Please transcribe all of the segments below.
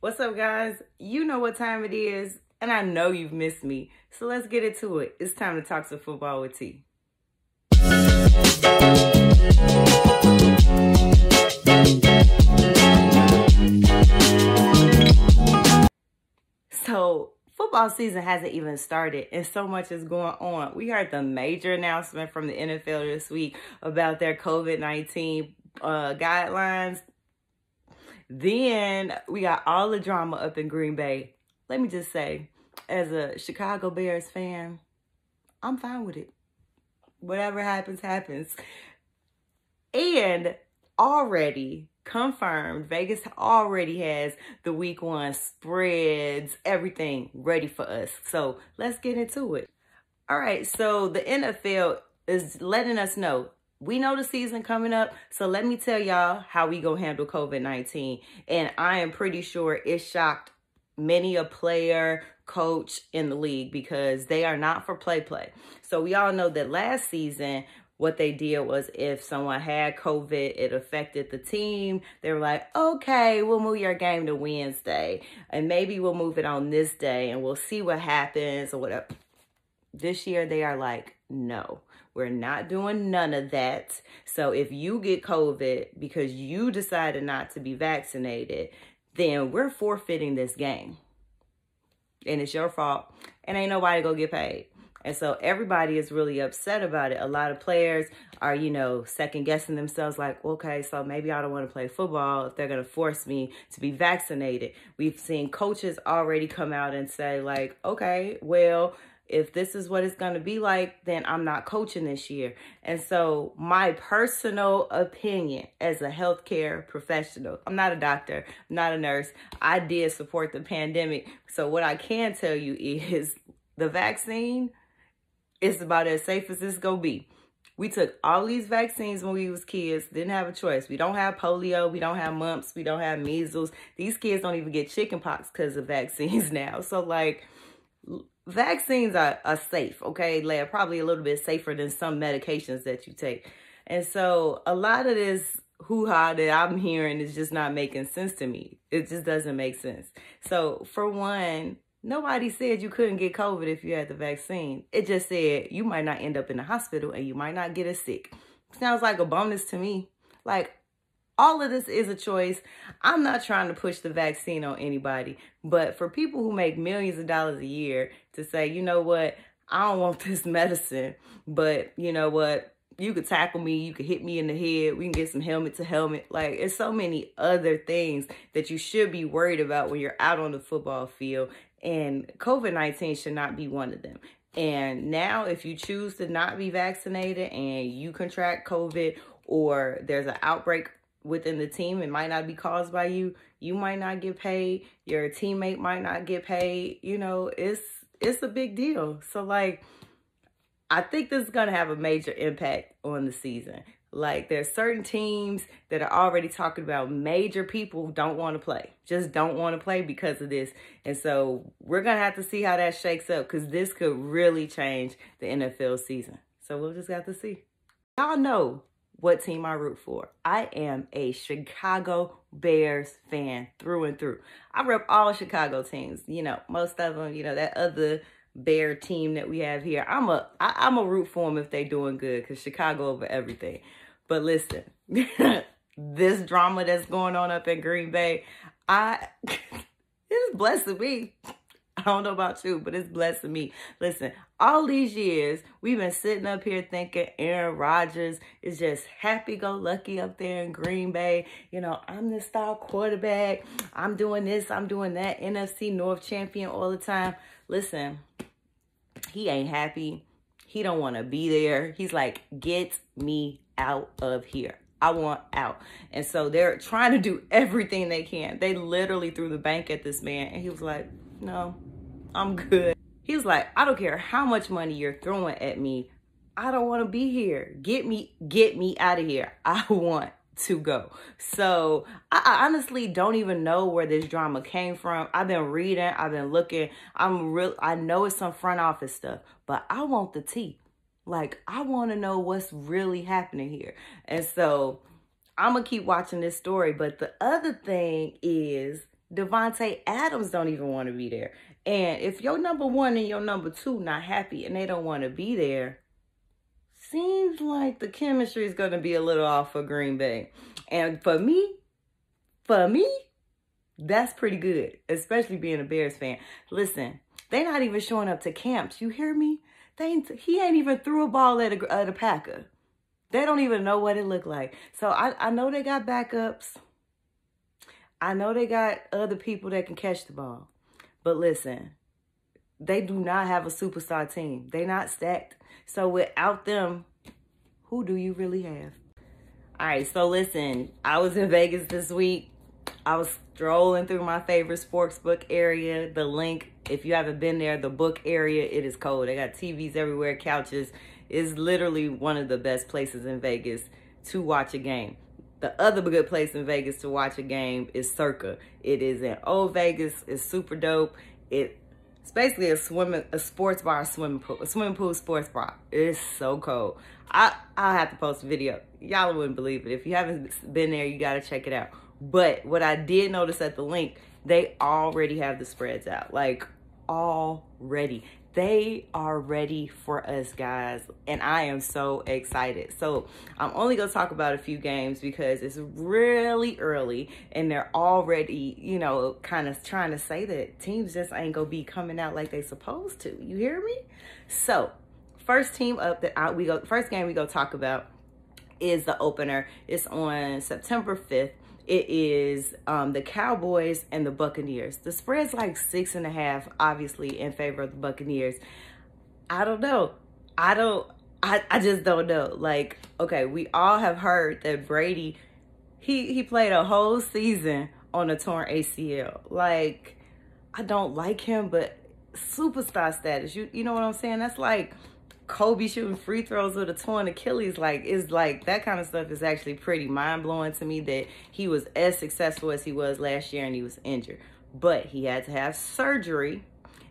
What's up, guys? You know what time it is, and I know you've missed me. So let's get into it. It's time to talk some football with T. So football season hasn't even started, and so much is going on. We heard the major announcement from the NFL this week about their COVID-19 guidelines. Then we got all the drama up in Green Bay. Let me just say, as a Chicago Bears fan, I'm fine with it. Whatever happens, happens. And already confirmed, Vegas already has the week 1 spreads, everything ready for us. So let's get into it. All right, so the NFL is letting us know we know the season coming up, so let me tell y'all how we gonna handle COVID-19. And I am pretty sure it shocked many a player, coach in the league because they are not for play. So we all know that last season, what they did was if someone had COVID, it affected the team. They were like, okay, we'll move your game to Wednesday, and maybe we'll move it on this day, and we'll see what happens or whatever. This year, they are like, no. We're not doing none of that. So if you get COVID because you decided not to be vaccinated, then we're forfeiting this game. And it's your fault. And ain't nobody gonna get paid. And so everybody is really upset about it. A lot of players are, second guessing themselves like, okay, so maybe I don't want to play football if they're going to force me to be vaccinated. We've seen coaches already come out and say like, okay, well, if this is what it's going to be like, then I'm not coaching this year. And so my personal opinion as a healthcare professional, I'm not a doctor, I'm not a nurse. I did support the pandemic. So what I can tell you is the vaccine is about as safe as it's going to be. We took all these vaccines when we was kids, didn't have a choice. We don't have polio, we don't have mumps, we don't have measles. These kids don't even get chickenpox because of vaccines now. So like, vaccines are safe, okay? They're probably a little bit safer than some medications that you take. And so a lot of this hoo-ha that I'm hearing is just not making sense to me. It just doesn't make sense. So for one, nobody said you couldn't get COVID if you had the vaccine. It just said you might not end up in the hospital and you might not get as sick. Sounds like a bonus to me. Like, all of this is a choice. I'm not trying to push the vaccine on anybody, but for people who make millions of dollars a year to say, you know what, I don't want this medicine, but you know what, you could tackle me, you could hit me in the head, we can get some helmet to helmet. Like, it's so many other things that you should be worried about when you're out on the football field, and COVID-19 should not be one of them. And now if you choose to not be vaccinated and you contract COVID, or there's an outbreak within the team, it might not be caused by you, you might not get paid, your teammate might not get paid, it's a big deal. So like, I think this is gonna have a major impact on the season. Like, there's certain teams that are already talking about major people who don't want to play, just don't want to play because of this. And so we're gonna have to see how that shakes up, because this could really change the NFL season. So we'll just have to see. Y'all know what team I root for. I am a Chicago Bears fan through and through. I rep all Chicago teams. Most of them, that other Bear team that we have here. I'm a root for them if they doing good, because Chicago over everything. But listen, this drama that's going on up in Green Bay, it's blessing me. I don't know about you, but it's blessing me. Listen, all these years, we've been sitting up here thinking Aaron Rodgers is just happy-go-lucky up there in Green Bay. I'm the star quarterback. I'm doing this, I'm doing that. NFC North champion all the time. Listen, he ain't happy. He don't want to be there. He's like, get me out of here. I want out. And so they're trying to do everything they can. They literally threw the bank at this man, and he was like, no, I'm good. He was like, I don't care how much money you're throwing at me. I don't want to be here. Get me out of here. I want to go. So I honestly don't even know where this drama came from. I've been reading, I've been looking. I know it's some front office stuff, but I want the tea. Like, I want to know what's really happening here. And so I'm going to keep watching this story. But the other thing is Devontae Adams don't even want to be there. And if your number one and your number two not happy and they don't want to be there, seems like the chemistry is going to be a little off for Green Bay. And for me, that's pretty good, especially being a Bears fan. Listen, they not even showing up to camps. You hear me? He ain't even threw a ball at a Packer. They don't even know what it looked like. So I know they got backups. I know they got other people that can catch the ball. But listen, they do not have a superstar team. They not stacked. So without them, who do you really have? All right, so listen, I was in Vegas this week. I was strolling through my favorite sportsbook area. The link, if you haven't been there, the book area, it is cold. They got TVs everywhere, couches. It's literally one of the best places in Vegas to watch a game. The other good place in Vegas to watch a game is Circa. It is in Old Vegas. It's super dope. It's basically a swimming pool sports bar. It's so cold. I'll have to post a video. Y'all wouldn't believe it. If you haven't been there, you got to check it out. But what I did notice at the link, they already have the spreads out. Like, already. They are ready for us, guys, and I am so excited. So I'm only going to talk about a few games because it's really early, and they're already, you know, kind of trying to say that teams just ain't going to be coming out like they supposed to. You hear me? So first team up first game we go talk about is the opener. It's on September 5th. It is the Cowboys and the Buccaneers. The spread's like 6.5, obviously, in favor of the Buccaneers. I don't know. I just don't know. Like, okay, we all have heard that Brady, he played a whole season on a torn ACL. Like, I don't like him, but superstar status. You know what I'm saying? That's like Kobe shooting free throws with a torn Achilles. Like, it's like that kind of stuff is actually pretty mind-blowing to me that he was as successful as he was last year and he was injured. But he had to have surgery,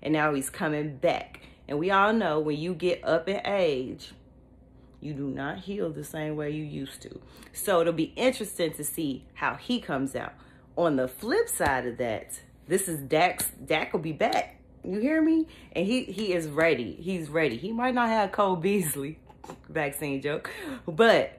and now he's coming back. And we all know when you get up in age, you do not heal the same way you used to. So it'll be interesting to see how he comes out. On the flip side of that, this is Dak will be back. You hear me? And he is ready. He's ready. He might not have Cole Beasley, vaccine joke, but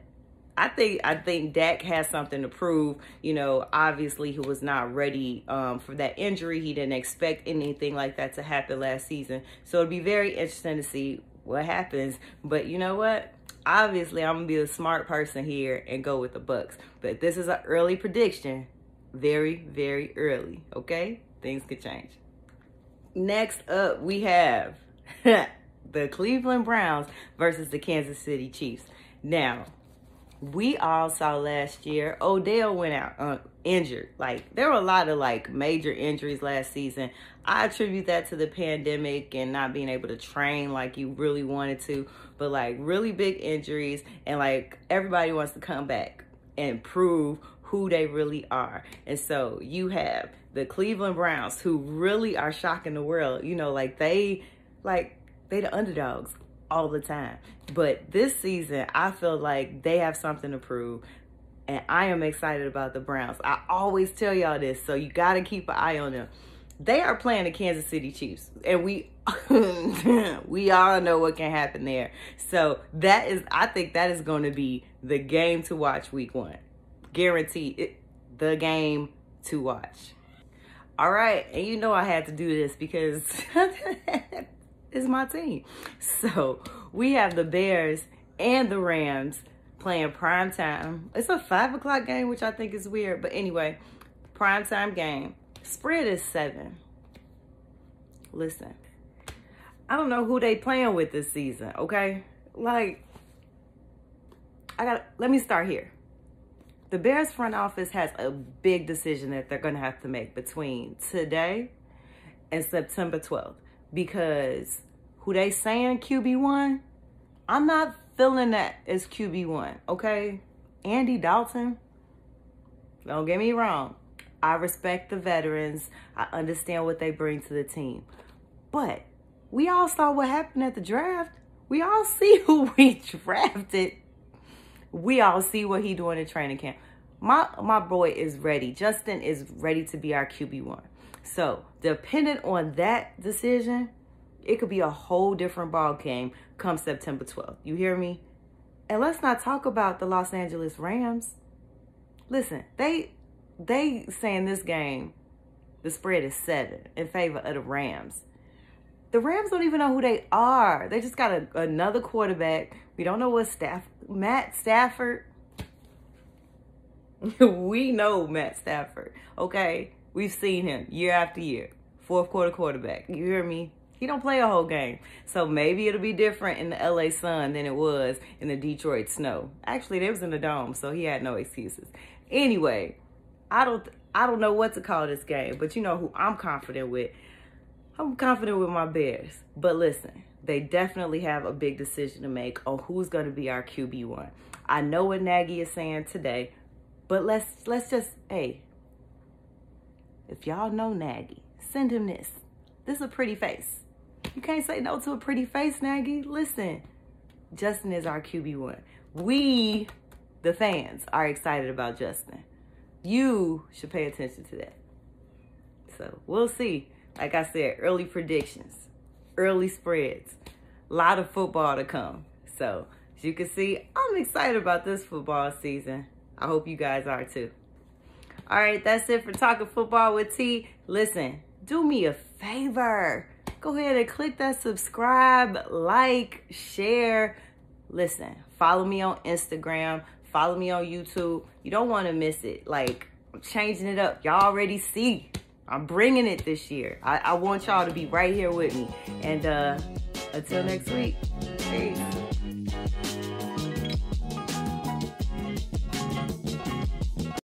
I think Dak has something to prove. You know, obviously he was not ready for that injury. He didn't expect anything like that to happen last season. So it'll be very interesting to see what happens. But you know what? Obviously, I'm gonna be the smart person here and go with the Bucs. But this is an early prediction. Very, very early. Okay? Things could change. Next up, we have the Cleveland Browns versus the Kansas City Chiefs. Now, we all saw last year, Odell went out injured. Like, there were a lot of, like, major injuries last season. I attribute that to the pandemic and not being able to train like you really wanted to. But, like, really big injuries. And, like, everybody wants to come back and prove who they really are. And so you have the Cleveland Browns, who really are shocking the world. You know, like they the underdogs all the time. But this season, I feel like they have something to prove. And I am excited about the Browns. I always tell y'all this, so you got to keep an eye on them. They are playing the Kansas City Chiefs. And we all know what can happen there. So I think that is going to be the game to watch week 1. Guaranteed, the game to watch. All right, and you know I had to do this because it's my team. So we have the Bears and the Rams playing prime time. It's a 5 o'clock game, which I think is weird. But anyway, prime time game. Spread is 7. Listen, I don't know who they playing with this season, okay? Like, let me start here. The Bears front office has a big decision that they're going to have to make between today and September 12th. Because who they saying QB1, I'm not feeling that as QB1, okay? Andy Dalton, don't get me wrong. I respect the veterans. I understand what they bring to the team. But we all saw what happened at the draft. We all see who we drafted. We all see what he doing in training camp. My boy is ready. Justin is ready to be our QB1. So, depending on that decision, it could be a whole different ball game come September 12th. You hear me? And let's not talk about the Los Angeles Rams. Listen, they saying this game, the spread is 7 in favor of the Rams. The Rams don't even know who they are. They just got another quarterback. We don't know what Matt Stafford. We know Matt Stafford, okay? We've seen him year after year. Fourth quarter quarterback. You hear me? He don't play a whole game. So maybe it'll be different in the LA sun than it was in the Detroit snow. Actually, they was in the dome, so he had no excuses. Anyway, I don't know what to call this game, but you know who I'm confident with. I'm confident with my Bears. But listen, they definitely have a big decision to make on who's going to be our QB1. I know what Nagy is saying today, but let's just, hey, if y'all know Nagy, send him this. This is a pretty face. You can't say no to a pretty face, Nagy. Listen, Justin is our QB1. We, the fans, are excited about Justin. You should pay attention to that. So we'll see. Like I said, early predictions, early spreads, a lot of football to come. So as you can see, I'm excited about this football season. I hope you guys are too. All right, that's it for Talking Football with T. Listen, do me a favor. Go ahead and click that subscribe, like, share. Listen, follow me on Instagram. Follow me on YouTube. You don't want to miss it. Like, I'm changing it up. Y'all already see. I'm bringing it this year. I want y'all to be right here with me. And until next week, peace.